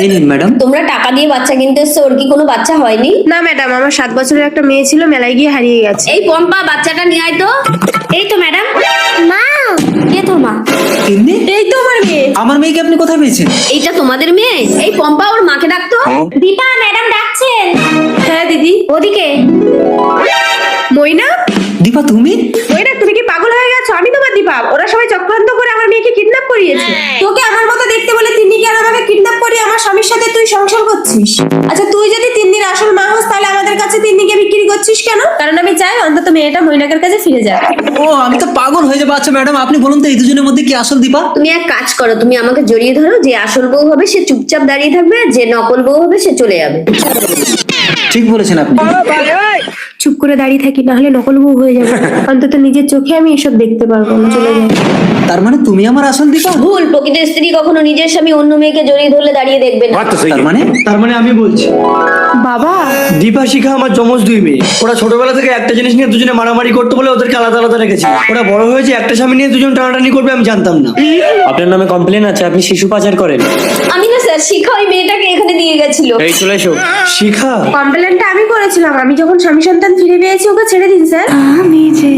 এই নিন ম্যাডাম। তোমরা টাকা দিয়ে বাচ্চা কিনতে এসছো, ওর কি কোনো বাচ্চা হয়নি? না ম্যাডাম, আমার 7 বছরের একটা মেয়ে ছিল, মেলায় গিয়ে হারিয়ে গেছে। এই পম্পা, বাচ্চাটা নিয়ে আয় তো। এই তো ম্যাডাম। মা, কে তোর মা? এমনি এই তো আমার মেয়ে। আমার মেয়েকে আপনি কোথায় পেয়েছেন? এইটা তোমাদের মেয়ে? এই পম্পা, ওর মাকে ডাকতো। দীপা, ম্যাডাম ডাকছেন। হ্যাঁ দিদি। ওদিকে। মইনা, দীপা তুমি? মইনা তুমি কি পাগল হয়ে গেছো? আমি তোমার দীপা। ওরা সবাই চক্রান্ত করে আমার মেয়েকে কিডন্যাপ করিয়েছে। তোকে আমার মতো দেখতে বলে তিন্নিকে আর আমাকে কিডন্যাপ করিয়ে আমার স্বামীর সাথে তুই সংসার করছিস। আচ্ছা, তুই যদি তিন্নির আসল মা হোস তাহলে আমাদের কাছে তিন্নিকে বিক্রি করছিস কেন? কারণ আমি চাই অন্তত মেয়েটা মইনাকের কাছে ফিরে যাক। ও আমি তো পাগল হয়ে যাবো। আচ্ছা ম্যাডাম আপনি বলুন তো এই দুজনের মধ্যে কি আসল দীপা? তুমি এক কাজ করো, তুমি আমাকে জড়িয়ে ধরো। যে আসল বউ হবে সে চুপচাপ দাঁড়িয়ে থাকবে, যে নকল বউ হবে সে চলে যাবে। ঠিক বলেছেন আপনি। চুপ করে দাঁড়িয়ে থাকি, না হলে নকল বউ হয়ে যাবে। অন্তত নিজের চোখে আমি এসব দেখতে পারবো না। চলে যাই। তার মানে তুমি আমার আসল দীপা? ভুল। প্রকৃত স্ত্রী কখনো নিজের স্বামী অন্য মেয়েকে জড়িয়ে ধরলে দাঁড়িয়ে দেখবে না। তার মানে আমি বলছি, বাবা, দীপা শিখা আমার যমজ দুই মেয়ে। ওরা ছোটবেলা থেকে একটা জিনিস নিয়ে দুজনে মারামারি করতে বলে ওদেরকে আলাদা আলাদা রেখেছি। ওরা বড় হয়েছে একটা স্বামী নিয়ে দুজন টানাটানি করবে আমি জানতাম না। আপনার নামে কমপ্লেন আছে, আপনি শিশু পাচার করেন। আমি না স্যার, শিখা ওই মেয়েটাকে এখানে নিয়ে গেছিল। এই চলে এসো। শিখা কমপ্লেনটা আমি করেছিলাম। আমি যখন স্বামী সন্তান ফিরে পেয়েছি ওকে ছেড়ে দিন স্যার। আমি যে